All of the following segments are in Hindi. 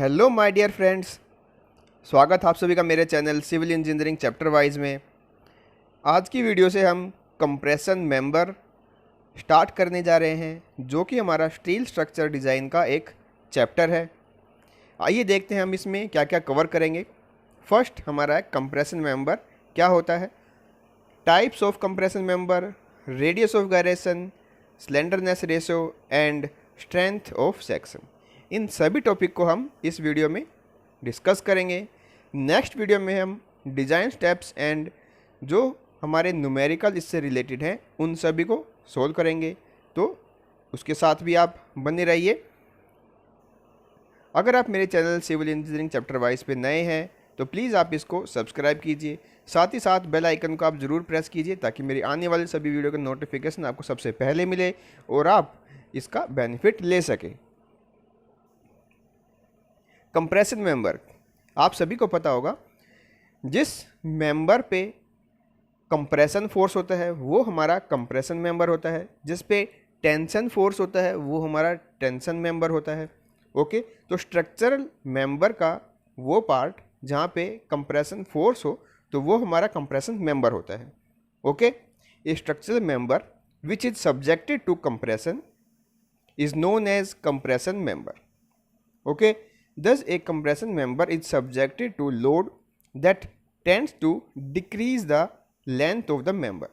हेलो माय डियर फ्रेंड्स, स्वागत आप सभी का मेरे channel civil engineering chapter wise में। आज की वीडियो से हम कंप्रेशन मेंबर स्टार्ट करने जा रहे हैं, जो कि हमारा स्टील स्ट्रक्चर डिज़ाइन का एक चैप्टर है। आइए देखते हैं हम इसमें क्या क्या कवर करेंगे। फर्स्ट हमारा है कंप्रेशन मेंबर क्या होता है, types of compression member, radius of gyration, slenderness ratio and strength of section. इन सभी टॉपिक को हम इस वीडियो में डिस्कस करेंगे। नेक्स्ट वीडियो में हम डिज़ाइन स्टेप्स एंड जो हमारे न्यूमेरिकल इससे रिलेटेड हैं उन सभी को सोल्व करेंगे, तो उसके साथ भी आप बने रहिए। अगर आप मेरे channel civil engineering chapter wise पे नए हैं तो प्लीज़ आप इसको सब्सक्राइब कीजिए, साथ ही साथ बेल आइकन को आप ज़रूर प्रेस कीजिए ताकि मेरी आने वाली सभी वीडियो का नोटिफिकेशन आपको सबसे पहले मिले और आप इसका बेनिफिट ले सकें। कंप्रेशन मेंबर, आप सभी को पता होगा, जिस मेंबर पे कंप्रेशन फोर्स होता है वो हमारा कंप्रेशन मेंबर होता है, जिस पे टेंशन फोर्स होता है वो हमारा टेंशन मेंबर होता है। ओके, तो स्ट्रक्चरल मेंबर का वो पार्ट जहाँ पे कंप्रेशन फोर्स हो तो वो हमारा कंप्रेशन मेंबर होता है। Okay, a structural member which is subjected to compression is known as compression member. Okay, thus a compression member is subjected to load that tends to decrease the length of the member.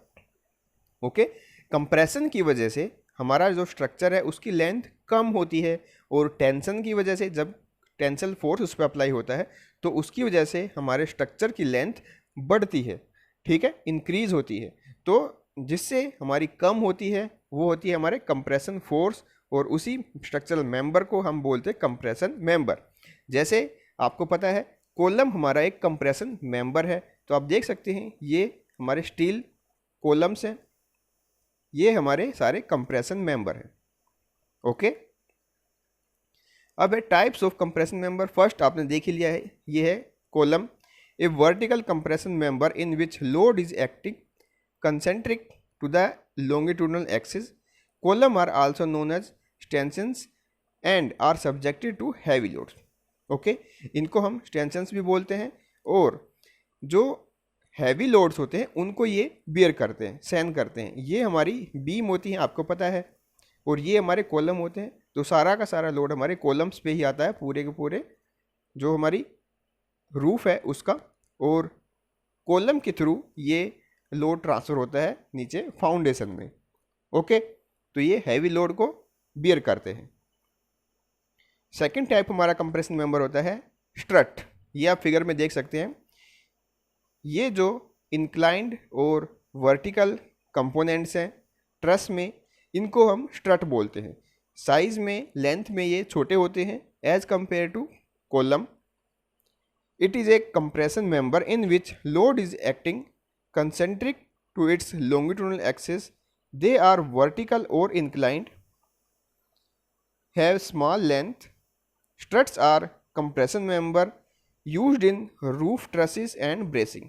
Okay, compression की वजह से हमारा जो स्ट्रक्चर है उसकी लेंथ कम होती है और टेंशन की वजह से जब टेंसल फोर्स उस पर अप्लाई होता है तो उसकी वजह से हमारे स्ट्रक्चर की लेंथ बढ़ती है, ठीक है, इंक्रीज होती है। तो जिससे हमारी कम होती है वो होती है हमारे कंप्रेशन फोर्स, और उसी स्ट्रक्चरल मेंबर को हम बोलते हैं कंप्रेशन मेंबर। जैसे आपको पता है कॉलम हमारा एक कंप्रेशन मेंबर है, तो आप देख सकते हैं ये हमारे स्टील कॉलम्स हैं, ये हमारे सारे कंप्रेशन मेंबर हैं। ओके, अब है types of compression member. First आपने देख ही लिया है, ये है column, a vertical compression member in which load is acting concentric to the longitudinal axis. Column are also known as stanchions and are subjected to heavy loads. Okay, इनको हम स्टेंशंस भी बोलते हैं, और जो हैवी लोड्स होते हैं उनको ये बियर करते हैं, सहन करते हैं। ये हमारी बीम होती है, आपको पता है, और ये हमारे कॉलम होते हैं। तो सारा का सारा लोड हमारे कॉलम्स पे ही आता है, पूरे के पूरे जो हमारी रूफ है उसका, और कॉलम के थ्रू ये लोड ट्रांसफ़र होता है नीचे फाउंडेशन में। ओके, तो ये हैवी लोड को बियर करते हैं। सेकेंड टाइप हमारा कंप्रेशन मेंबर होता है स्ट्रट। ये आप फिगर में देख सकते हैं, ये जो इंक्लाइंड और वर्टिकल कंपोनेंट्स हैं ट्रस में, इनको हम स्ट्रट बोलते हैं। साइज में, लेंथ में ये छोटे होते हैं as compare to column. It is a compression member in which load is acting concentric to its longitudinal axis. They are vertical or inclined, have small length. Struts are compression member used in roof trusses and bracing.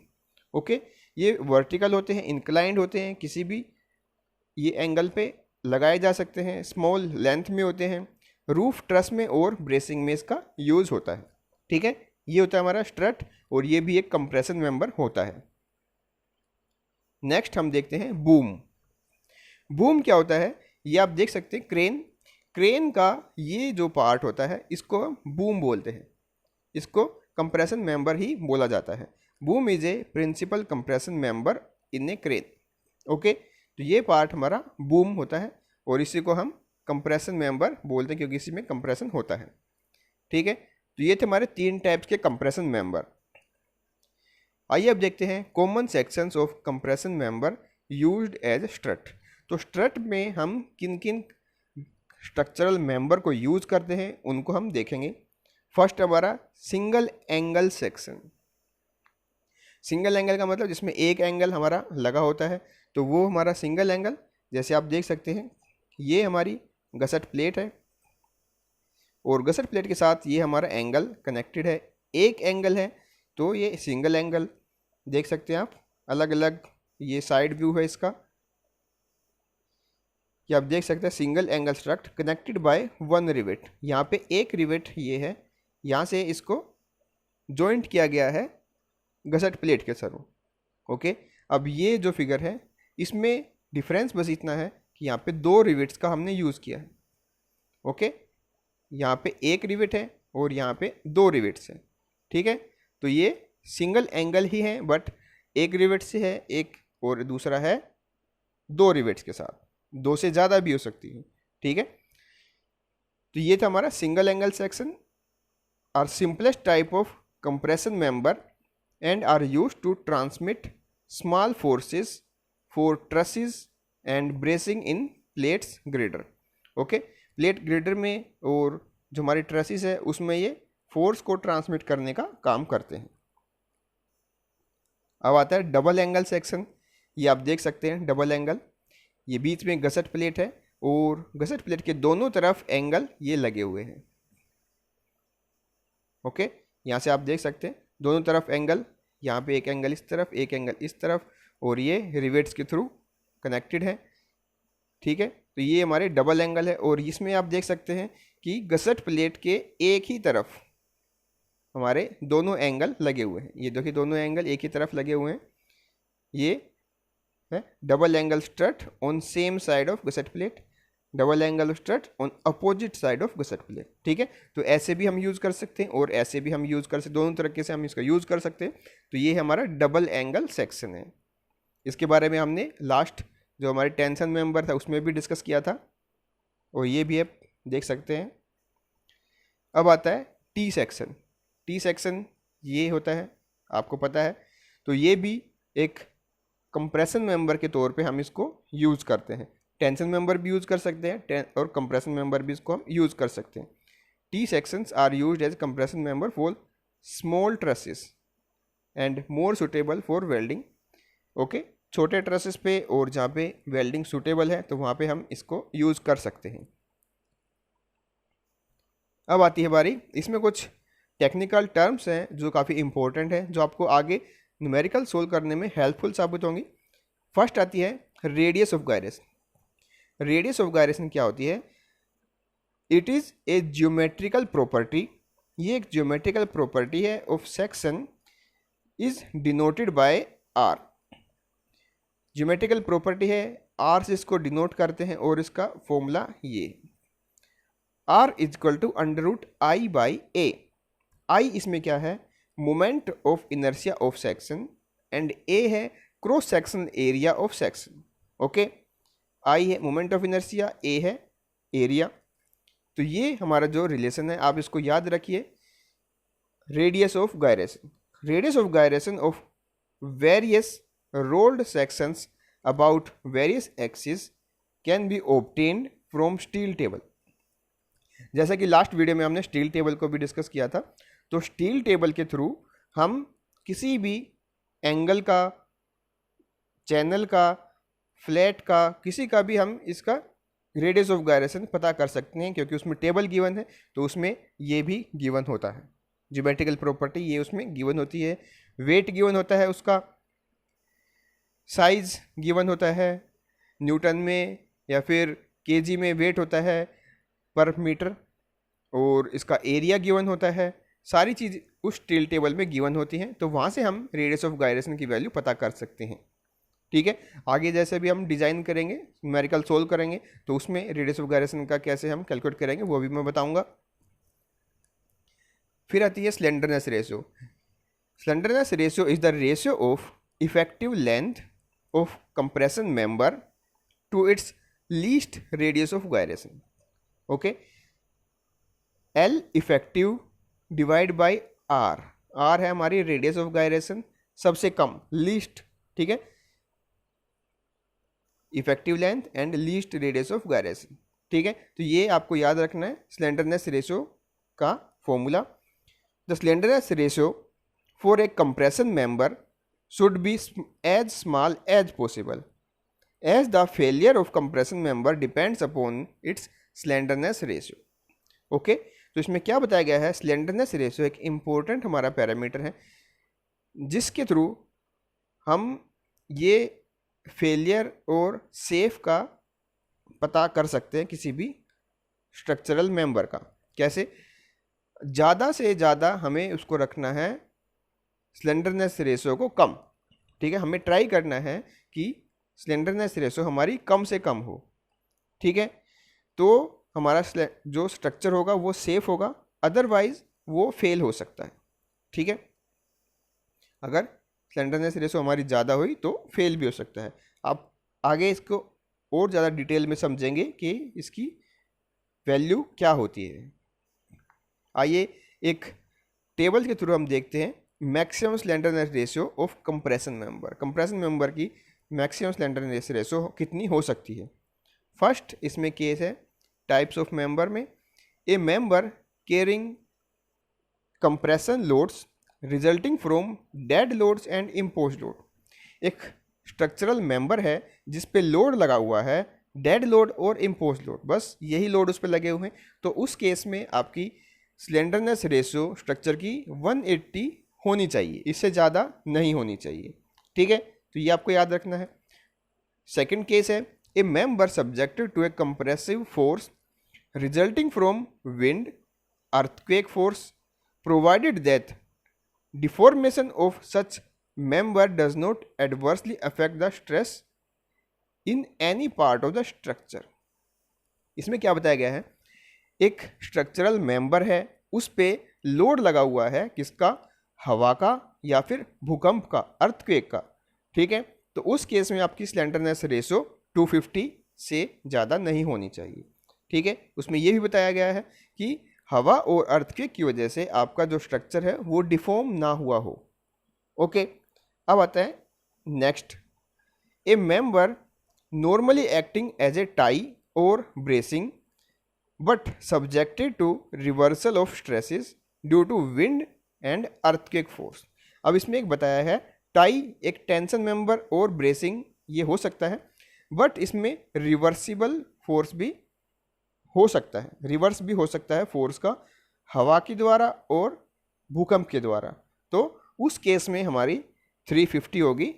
Okay, ये वर्टिकल होते हैं, इंक्लाइंड होते हैं, किसी भी ये एंगल पे लगाए जा सकते हैं, स्मॉल लेंथ में होते हैं, रूफ ट्रस में और ब्रेसिंग में इसका यूज़ होता है। ठीक है, ये होता है हमारा स्ट्रट, और ये भी एक कंप्रेशन मेंबर होता है। नेक्स्ट हम देखते हैं बूम। बूम क्या होता है, ये आप देख सकते हैं क्रेन का ये जो पार्ट होता है इसको हम बूम बोलते हैं, इसको कंप्रेशन मेंबर ही बोला जाता है। Boom is a principal compression member in a crane. Okay, तो ये पार्ट हमारा बूम होता है और इसी को हम कंप्रेशन मेंबर बोलते हैं क्योंकि इसी में कंप्रेशन होता है। ठीक है, तो ये थे हमारे 3 टाइप्स के कंप्रेशन मेंबर। आइए अब देखते हैं common sections of compression member used as strut. तो स्ट्रट में हम किन किन स्ट्रक्चरल मेंबर को यूज़ करते हैं उनको हम देखेंगे। फर्स्ट हमारा single angle section. Single angle का मतलब जिसमें एक एंगल हमारा लगा होता है, तो वो हमारा सिंगल एंगल। जैसे आप देख सकते हैं ये हमारी गसट प्लेट है और गसट प्लेट के साथ ये हमारा एंगल कनेक्टेड है, एक एंगल है, तो ये सिंगल एंगल देख सकते हैं आप। अलग अलग ये साइड व्यू है इसका, कि आप देख सकते हैं single angle struct connected by one rivet. यहाँ पे एक रिवेट ये है, यहाँ से इसको जॉइंट किया गया है गसट प्लेट के थ्रू। ओके, अब ये जो फिगर है इसमें डिफरेंस बस इतना है कि यहाँ पे 2 रिवेट्स का हमने यूज़ किया है। ओके, यहाँ पे 1 रिवेट है और यहाँ पे 2 रिवेट्स हैं। ठीक है, तो ये सिंगल एंगल ही है, बट 1 रिवेट से है, एक और दूसरा है 2 रिवेट्स के साथ, 2 से ज़्यादा भी हो सकती है। ठीक है, तो ये था हमारा single angle section, are simplest type of compression member and are used to transmit small forces for trusses and bracing in plates girder। Okay, plate girder में और जो हमारी ट्रसिस है उसमें ये फोर्स को ट्रांसमिट करने का काम करते हैं। अब आता है डबल एंगल सेक्शन। ये आप देख सकते हैं डबल एंगल, ये बीच में गसट प्लेट है और गसट प्लेट के दोनों तरफ एंगल ये लगे हुए हैं। ओके, यहाँ से आप देख सकते हैं दोनों तरफ एंगल, यहाँ पे एक एंगल इस तरफ, एक एंगल इस तरफ, और ये रिवेट्स के थ्रू कनेक्टेड है। ठीक है, तो ये हमारे डबल एंगल है और इसमें आप देख सकते हैं कि गसट प्लेट के एक ही तरफ हमारे दोनों एंगल लगे हुए हैं। ये देखिए दोनों एंगल एक ही तरफ लगे हुए हैं। ये है double angle strut on same side of गसट plate, double angle strut on opposite side of गसट plate. ठीक है, तो ऐसे भी हम यूज़ कर सकते हैं और ऐसे भी हम यूज़ कर सकते हैं, दोनों तरीके से हम इसका यूज़ कर सकते हैं। तो ये हमारा डबल एंगल सेक्शन है। इसके बारे में हमने लास्ट जो हमारे टेंशन मेंबर था उसमें भी डिस्कस किया था और ये भी आप देख सकते हैं। अब आता है टी सेक्शन। टी सेक्शन ये होता है, आपको पता है, तो ये भी एक कंप्रेशन मेंबर के तौर पे हम इसको यूज़ करते हैं। टेंशन मेंबर भी यूज़ कर सकते हैं और कंप्रेशन मेंबर भी इसको हम यूज़ कर सकते हैं। T sections are used as compression member for small trusses and more suitable for welding. Okay, छोटे ट्रसेस पे और जहाँ पे वेल्डिंग सुटेबल है तो वहाँ पे हम इसको यूज़ कर सकते हैं। अब आती है बारी, इसमें कुछ टेक्निकल टर्म्स हैं जो काफ़ी इंपॉर्टेंट है, जो आपको आगे न्यूमेरिकल सोल्व करने में हेल्पफुल साबित होंगी। फर्स्ट आती है radius of gyration. Radius of gyration क्या होती है? It is a geometrical property, ये एक ज्योमेट्रिकल प्रॉपर्टी है of section is denoted by R. Geometrical property है, आर से इसको डिनोट करते हैं और इसका फॉर्मूला ये R is equal to under root I by A. I इसमें क्या है? Moment of inertia of section, and A है cross section area of section. Okay, आई है मोमेंट ऑफ इनर्शिया, ए है एरिया। तो ये हमारा जो रिलेशन है आप इसको याद रखिए। Radius of gyration, radius of gyration of various rolled sections about various axes can be obtained from steel table। जैसा कि लास्ट वीडियो में हमने स्टील टेबल को भी डिस्कस किया था, तो स्टील टेबल के थ्रू हम किसी भी एंगल का, चैनल का, फ्लैट का, किसी का भी हम इसका रेडियस ऑफ गायरेशन पता कर सकते हैं, क्योंकि उसमें टेबल गिवन है तो उसमें ये भी गिवन होता है। ज्योमेट्रिकल प्रॉपर्टी ये उसमें गिवन होती है, वेट गिवन होता है, उसका साइज गिवन होता है, न्यूटन में या फिर केजी में वेट होता है पर मीटर, और इसका एरिया गिवन होता है। सारी चीज़ उस स्टील टेबल में गिवन होती हैं, तो वहाँ से हम रेडियस ऑफ गायरेशन की वैल्यू पता कर सकते हैं। ठीक है, आगे जैसे भी हम डिज़ाइन करेंगे, न्यूमेरिकल सोल्व करेंगे, तो उसमें रेडियस ऑफ गायरेशन का कैसे हम कैलकुलेट करेंगे वो भी मैं बताऊँगा। फिर आती है slenderness ratio. Slenderness ratio is the ratio of effective length of compression member to its least radius of gyration। okay, L effective divide by R, R है हमारी radius of gyration, सबसे कम least, ठीक है, effective length and least radius of gyration। ठीक है, तो ये आपको याद रखना है slenderness ratio का formula. the slenderness ratio for a compression member should be as small as possible, as the failure of compression member depends upon its slenderness ratio। Okay, तो इसमें क्या बताया गया है? स्लेंडरनेस रेशियो एक इम्पोर्टेंट हमारा पैरामीटर है जिसके थ्रू हम ये फेलियर और सेफ का पता कर सकते हैं किसी भी स्ट्रक्चरल मेंबर का। कैसे? ज़्यादा से ज़्यादा हमें उसको रखना है स्लेंडरनेस रेशो को कम। ठीक है, हमें ट्राई करना है कि स्लेंडरनेस रेशो हमारी कम से कम हो। ठीक है, तो हमारा जो स्ट्रक्चर होगा वो सेफ होगा, अदरवाइज वो फेल हो सकता है। ठीक है, अगर स्लेंडरनेस रेशो हमारी ज़्यादा हुई तो फेल भी हो सकता है। आप आगे इसको और ज़्यादा डिटेल में समझेंगे कि इसकी वैल्यू क्या होती है। आइए एक टेबल के थ्रू हम देखते हैं maximum slenderness ratio of compression member. Compression member की मैक्सिमम स्लेंडरनेस रेशियो कितनी हो सकती है। फर्स्ट इसमें केस है टाइप्स ऑफ मेंबर में, ए member caring compression loads resulting from dead loads and impose load. एक स्ट्रक्चरल मेंबर है जिस पे लोड लगा हुआ है, डेड लोड और इम्पोज लोड, बस यही लोड उस पर लगे हुए हैं। तो उस केस में आपकी स्लेंडरनेस रेशियो स्ट्रक्चर की 180 होनी चाहिए, इससे ज़्यादा नहीं होनी चाहिए। ठीक है, तो ये आपको याद रखना है। सेकंड केस है a member subjected to a compressive force resulting from wind earthquake force provided that deformation of such member does not adversely affect the stress in any part of the structure। इसमें क्या बताया गया है, एक स्ट्रक्चरल मेंबर है, उस पे लोड लगा हुआ है, किसका, हवा का या फिर भूकंप का, अर्थक्वेक का। ठीक है, तो उस केस में आपकी स्लेंडरनेस रेशो 250 से ज़्यादा नहीं होनी चाहिए। ठीक है, उसमें ये भी बताया गया है कि हवा और अर्थक्वेक की वजह से आपका जो स्ट्रक्चर है वो डिफॉर्म ना हुआ हो। ओके, अब आता है next, a member normally acting as a tie और bracing but subjected to reversal of stresses due to wind and earthquake force. अब इसमें एक बताया है टाई एक टेंशन मेंबर और ब्रेसिंग ये हो सकता है, बट इसमें रिवर्सिबल फोर्स भी हो सकता है, रिवर्स भी हो सकता है फोर्स का, हवा के द्वारा और भूकंप के द्वारा। तो उस केस में हमारी 350 होगी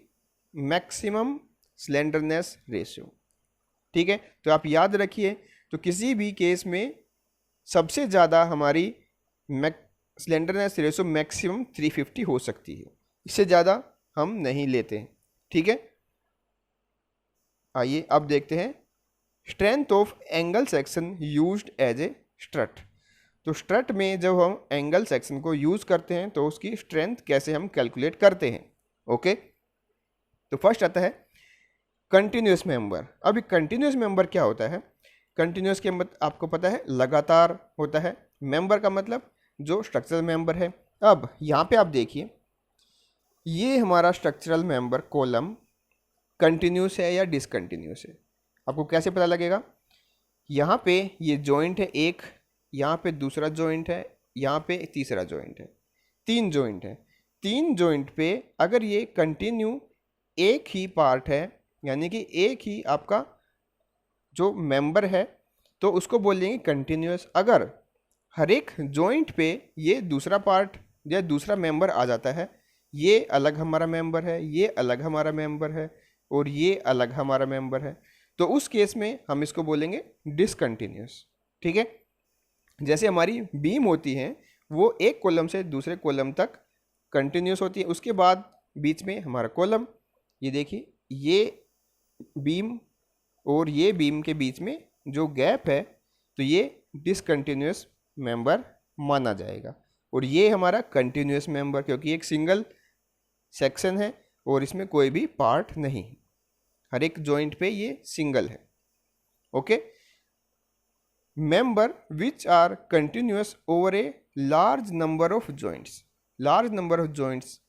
मैक्सिमम स्लेंडरनेस रेशियो। ठीक है, तो आप याद रखिए, तो किसी भी केस में सबसे ज़्यादा हमारी स्लेंडरनेस रेशियो मैक्सिमम 350 हो सकती है, इससे ज़्यादा हम नहीं लेते। ठीक है, आइए अब देखते हैं strength of angle section used as a strut. तो स्ट्रट में जब हम एंगल सेक्शन को यूज़ करते हैं तो उसकी स्ट्रेंथ कैसे हम कैलकुलेट करते हैं। ओके, तो फर्स्ट आता है कंटिन्यूस मेंबर। अभी कंटिन्यूस मेंबर क्या होता है, कंटिन्यूस के आपको पता है लगातार होता है, मेंबर का मतलब जो स्ट्रक्चरल मेंबर है। अब यहाँ पे आप देखिए, ये हमारा स्ट्रक्चरल मेंबर कॉलम कंटिन्यूस है या डिसकंटिन्यूस है, आपको कैसे पता लगेगा। यहाँ पे ये जॉइंट है एक, यहाँ पे दूसरा जॉइंट है, यहाँ पे तीसरा जॉइंट है, 3 जॉइंट है। 3 जॉइंट पे अगर ये कंटिन्यू एक ही पार्ट है, यानी कि एक ही आपका जो मेंबर है, तो उसको बोलेंगे कंटिन्यूस। अगर हर एक जॉइंट पे ये दूसरा पार्ट या दूसरा मेंबर आ जाता है, ये अलग हमारा मेंबर है, ये अलग हमारा मेंबर है और ये अलग हमारा मेंबर है, तो उस केस में हम इसको बोलेंगे डिसकंटिन्यूस। ठीक है, जैसे हमारी बीम होती है वो एक कॉलम से दूसरे कॉलम तक कंटिन्यूस होती है, उसके बाद बीच में हमारा कॉलम, ये देखिए ये बीम और ये बीम के बीच में जो गैप है, तो ये डिसकंटिन्यूस मेंबर माना जाएगा। और ये हमारा कंटिन्यूस मेंबर, क्योंकि एक सिंगल सेक्शन है और इसमें कोई भी पार्ट नहीं, हर एक जॉइंट पे ये सिंगल है। Okay, member which are continuous over a large number of joints, large number of joints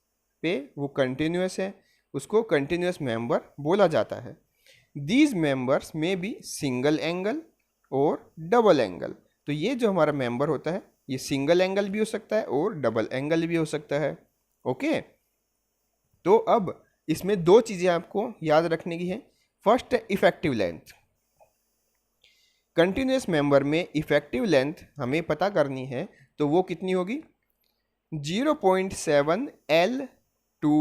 पे वो कंटिन्यूस है, उसको कंटिन्यूस मेंबर बोला जाता है। दीज मेंबर्स में बी सिंगल एंगल और डबल एंगल। तो ये जो हमारा मेंबर होता है ये सिंगल एंगल भी हो सकता है और डबल एंगल भी हो सकता है। ओके, तो अब इसमें 2 चीज़ें आपको याद रखने की है। फर्स्ट है इफेक्टिव लेंथ। कंटिन्यूस मेंबर में इफेक्टिव लेंथ हमें पता करनी है, तो वो कितनी होगी 0.7 L to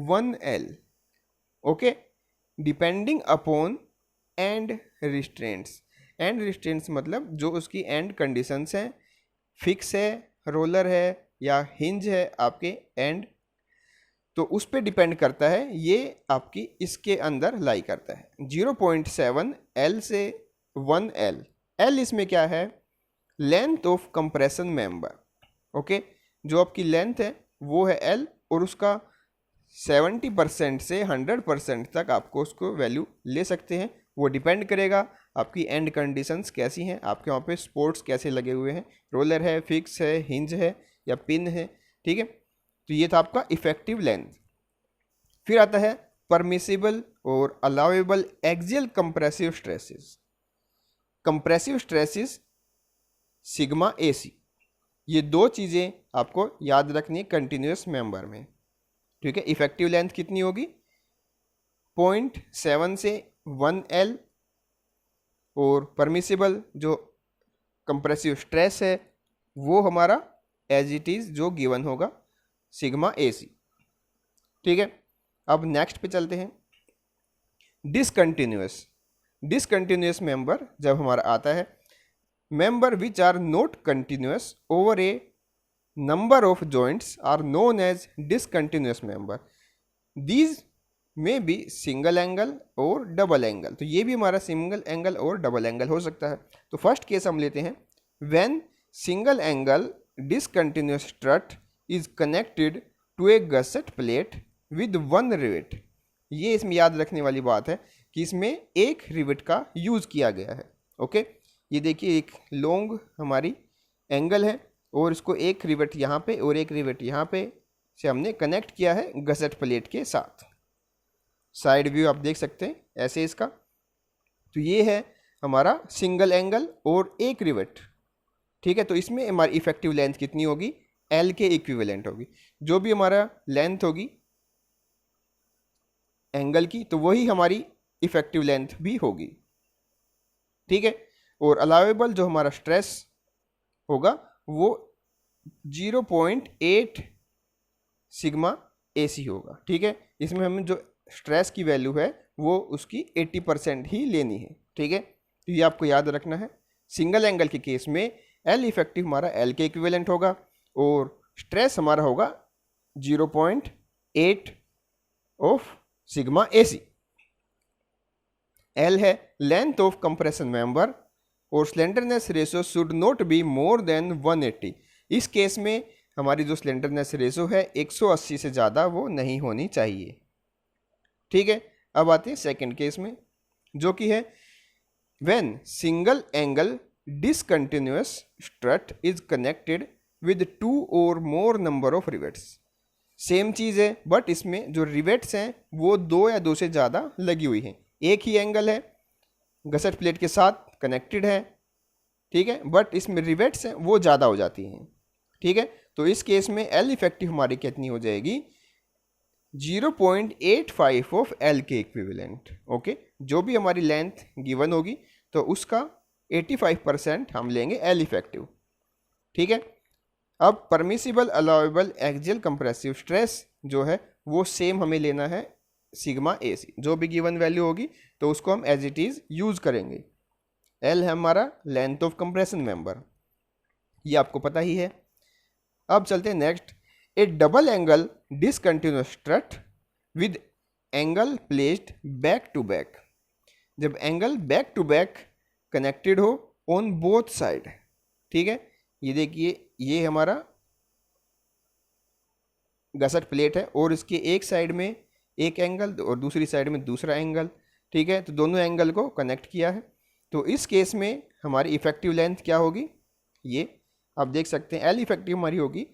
1 L। Okay, depending upon and restraints. And restraints मतलब जो उसकी एंड कंडीशंस हैं, फिक्स है, रोलर है या हिंज है आपके एंड, तो उस पर डिपेंड करता है, ये आपकी इसके अंदर लाई करता है। 0.7 L से 1 L। L इसमें क्या है, length of compression member. Okay, जो आपकी लेंथ है वो है L, और उसका 70% से 100% तक आपको उसको वैल्यू ले सकते हैं। वो डिपेंड करेगा आपकी एंड कंडीशंस कैसी हैं, आपके वहाँ पे स्पोर्ट्स कैसे लगे हुए हैं, रोलर है, फिक्स है, हिंज है या पिन है। ठीक है, तो ये था आपका इफेक्टिव लेंथ। फिर आता है परमिसिबल और allowable axial compressive stresses. Compressive stresses sigma AC, ये दो चीज़ें आपको याद रखनी है कंटिन्यूस मेंबर में। ठीक है, इफेक्टिव लेंथ कितनी होगी, 0.7 से 1 L, और परमिसिबल जो कंप्रेसिव स्ट्रेस है वो हमारा एज इट इज़ जो गिवन होगा सिग्मा AC। ठीक है, अब नेक्स्ट पे चलते हैं। डिसकंटिन्यूस मेंबर जब हमारा आता है, member which are not continuous over a number of joints are known as discontinuous member. These may be single angle और डबल एंगल, तो ये भी हमारा सिंगल एंगल और डबल एंगल हो सकता है। तो फर्स्ट केस हम लेते हैं, when single angle discontinuous strut is connected to a gusset plate with 1 rivet. ये इसमें याद रखने वाली बात है कि इसमें एक रिवेट का यूज़ किया गया है। ओके, ये देखिए एक लॉन्ग हमारी एंगल है और इसको एक रिवेट यहाँ पे और एक रिवेट यहाँ पे से हमने कनेक्ट किया है गसेट प्लेट के साथ। साइड व्यू आप देख सकते हैं ऐसे इसका। तो ये है हमारा सिंगल एंगल और एक रिवेट। ठीक है, तो इसमें हमारी इफेक्टिव लेंथ कितनी होगी, L के इक्विवेलेंट होगी। जो भी हमारा लेंथ होगी एंगल की, तो वही हमारी इफेक्टिव लेंथ भी होगी। ठीक है, और अलाउेबल जो हमारा स्ट्रेस होगा वो 0.8 सिग्मा AC होगा। ठीक है, इसमें हमें जो स्ट्रेस की वैल्यू है वो उसकी 80% ही लेनी है। ठीक है, तो ये आपको याद रखना है। सिंगल एंगल के केस में L इफेक्टिव हमारा L के इक्विवेलेंट होगा और स्ट्रेस हमारा होगा 0.8 ऑफ सिग्मा AC। L है लेंथ ऑफ कंप्रेशन मेंबर और slenderness ratio should not be more than 180। इस केस में हमारी जो स्लेंडरनेस रेशियो है 180 से ज़्यादा वो नहीं होनी चाहिए। ठीक है, अब आते हैं सेकंड केस में, जो कि है when single angle discontinuous strut is connected with 2 और more number of rivets. Same चीज़ है, बट इसमें जो रिवेट्स हैं वो 2 या 2 से ज़्यादा लगी हुई हैं। एक ही एंगल है, गसेट प्लेट के साथ कनेक्टेड है। ठीक है, बट इसमें रिवेट्स हैं वो ज़्यादा हो जाती हैं। ठीक है, तो इस केस में L इफेक्टिव हमारी कितनी हो जाएगी, 0.85 ऑफ L के इक्विवेलेंट। ओके, जो भी हमारी लेंथ गिवन होगी तो उसका 85% हम लेंगे L इफेक्टिव। ठीक है, अब permissible allowable axial compressive stress जो है वो सेम हमें लेना है सिग्मा AC। जो भी गिवन वैल्यू होगी तो उसको हम एज इट इज़ यूज़ करेंगे। L है हमारा लेंथ ऑफ कंप्रेशन मेंबर, ये आपको पता ही है। अब चलते हैं next, a double angle discontinuous strut with angle placed back to back. जब angle back to back connected हो ऑन बोथ साइड। ठीक है, ये देखिए ये हमारा गसेट प्लेट है और इसके एक साइड में एक एंगल और दूसरी साइड में दूसरा एंगल। ठीक है, तो दोनों एंगल को कनेक्ट किया है। तो इस केस में हमारी इफेक्टिव लेंथ क्या होगी, ये आप देख सकते हैं L इफेक्टिव हमारी होगी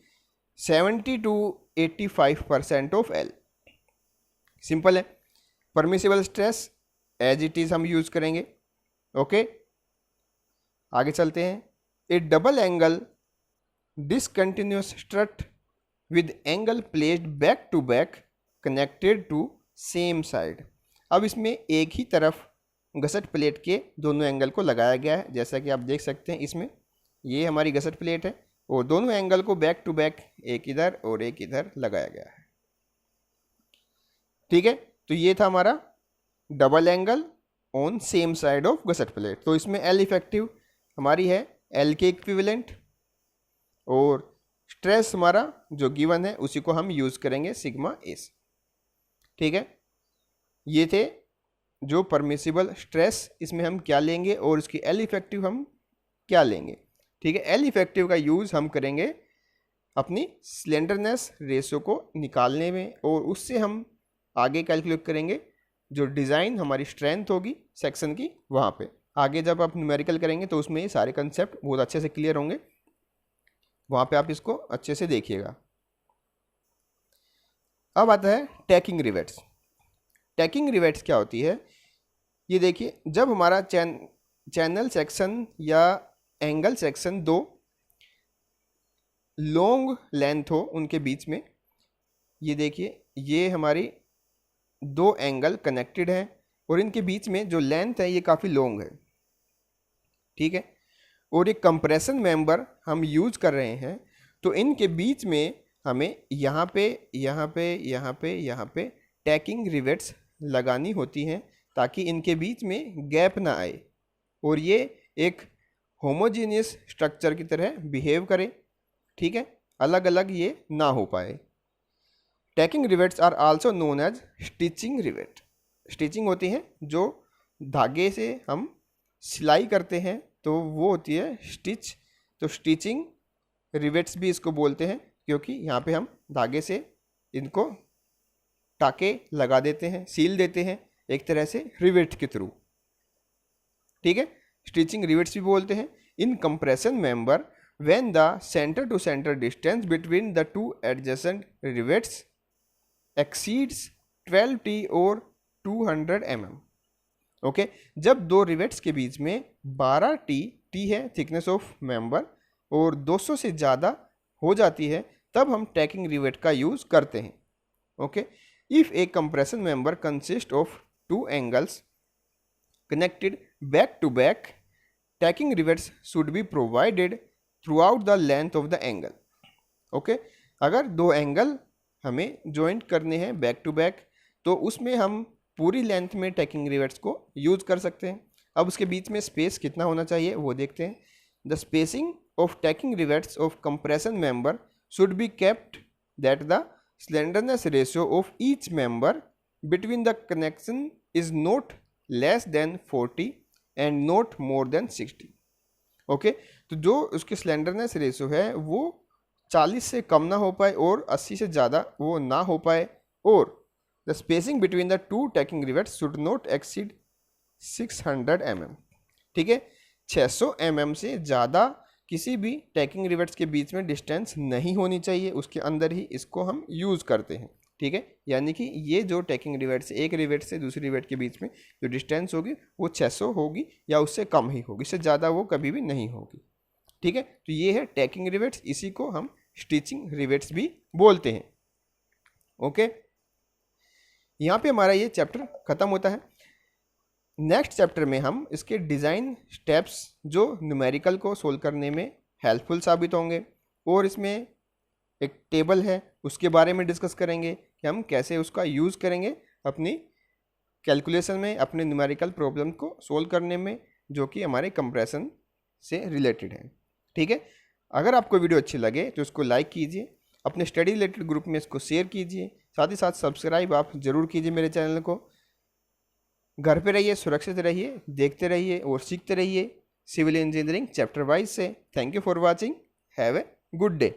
70 to 85% ऑफ L। सिंपल है, permissible stress as it is हम यूज़ करेंगे। ओके, आगे चलते हैं। A double angle discontinuous strut with angle placed back to back connected to same side. अब इसमें एक ही तरफ गसेट प्लेट के दोनों एंगल को लगाया गया है, जैसा कि आप देख सकते हैं इसमें ये हमारी गसेट प्लेट है और दोनों एंगल को बैक टू बैक एक इधर और एक इधर लगाया गया है। ठीक है, तो ये था हमारा double angle on same side of gusset plate. तो इसमें L इफेक्टिव हमारी है L के इक्विवेलेंट और स्ट्रेस हमारा जो गिवन है उसी को हम यूज़ करेंगे सिग्मा एस। ठीक है, ये थे जो परमिसिबल स्ट्रेस, इसमें हम क्या लेंगे और उसकी एल इफेक्टिव हम क्या लेंगे। ठीक है, एल इफेक्टिव का यूज़ हम करेंगे अपनी स्लेंडरनेस रेशियो को निकालने में, और उससे हम आगे कैलकुलेट करेंगे जो डिज़ाइन हमारी स्ट्रेंथ होगी सेक्शन की वहाँ पे। आगे जब आप न्यूमेरिकल करेंगे तो उसमें ये सारे कंसेप्ट बहुत अच्छे से क्लियर होंगे, वहाँ पे आप इसको अच्छे से देखिएगा। अब आता है टैकिंग रिवेट्स। टैकिंग रिवेट्स क्या होती है, ये देखिए, जब हमारा चैनल सेक्शन या एंगल सेक्शन दो लॉन्ग लेंथ हो उनके बीच में, ये देखिए ये हमारी दो एंगल कनेक्टेड हैं और इनके बीच में जो लेंथ है ये काफ़ी लॉन्ग है। ठीक है, और ये कंप्रेशन मेंबर हम यूज कर रहे हैं, तो इनके बीच में हमें यहाँ पे यहाँ पे यहाँ पे यहाँ पे टैकिंग रिवेट्स लगानी होती हैं ताकि इनके बीच में गैप ना आए और ये एक होमोजीनियस स्ट्रक्चर की तरह बिहेव करे। ठीक है, अलग अलग ये ना हो पाए। Tacking rivets are also known as stitching rivet. Stitching होती है जो धागे से हम सिलाई करते हैं तो वो होती है स्टिच, तो स्टिचिंग रिवेट्स भी इसको बोलते हैं क्योंकि यहाँ पे हम धागे से इनको टाके लगा देते हैं, सील देते हैं एक तरह से रिवेट के थ्रू। ठीक है, स्टिचिंग रिवेट्स भी बोलते हैं। In compression member when the centre to centre distance between the two adjacent rivets exceeds 12T और 200 mm। ओके, जब दो रिवेट्स के बीच में 12T है थिकनेस ऑफ मेंबर और 200 से ज़्यादा हो जाती है तब हम टैकिंग रिवेट का यूज़ करते हैं। Okay, if a compression member consist of two angles connected back to back, tacking rivets should be provided throughout the length of the angle. Okay, अगर दो एंगल हमें जॉइंट करने हैं बैक टू बैक तो उसमें हम पूरी लेंथ में टैकिंग रिवेट्स को यूज़ कर सकते हैं। अब उसके बीच में स्पेस कितना होना चाहिए वो देखते हैं। The spacing of tacking rivets of compression member should be kept that the slenderness ratio of each member between the connection is not less than 40 and not more than 60। Okay, तो जो उसकी स्लेंडरनेस रेशियो है वो 40 से कम ना हो पाए और 80 से ज़्यादा वो ना हो पाए, और the spacing between the to tacking rivets should not exceed 600 mm। ठीक है, 600 mm से ज़्यादा किसी भी टैकिंग रिवेट्स के बीच में डिस्टेंस नहीं होनी चाहिए, उसके अंदर ही इसको हम यूज़ करते हैं। ठीक है, यानी कि ये जो टैकिंग रिवेट से एक रिवेट से दूसरी रिवेट के बीच में जो डिस्टेंस होगी वो 600 होगी या उससे कम ही होगी, इससे ज़्यादा वो कभी भी नहीं होगी। ठीक है, तो ये है टैकिंग रिवेट्स, इसी को हम स्टिचिंग रिवेट्स भी बोलते हैं। ओके, यहाँ पे हमारा ये चैप्टर ख़त्म होता है। नेक्स्ट चैप्टर में हम इसके डिज़ाइन स्टेप्स जो न्यूमेरिकल को सोल्व करने में हेल्पफुल साबित होंगे और इसमें एक टेबल है उसके बारे में डिस्कस करेंगे कि हम कैसे उसका यूज़ करेंगे अपनी कैलकुलेशन में, अपने न्यूमेरिकल प्रॉब्लम को सोल्व करने में जो कि हमारे कंप्रेशन से रिलेटेड है। ठीक है, अगर आपको वीडियो अच्छी लगे तो इसको लाइक कीजिए, अपने स्टडी रिलेटेड ग्रुप में इसको शेयर कीजिए, साथ ही साथ सब्सक्राइब आप ज़रूर कीजिए मेरे चैनल को। घर पे रहिए, सुरक्षित रहिए, देखते रहिए और सीखते रहिए सिविल इंजीनियरिंग चैप्टर वाइज से। Thank you for watching, have a good day.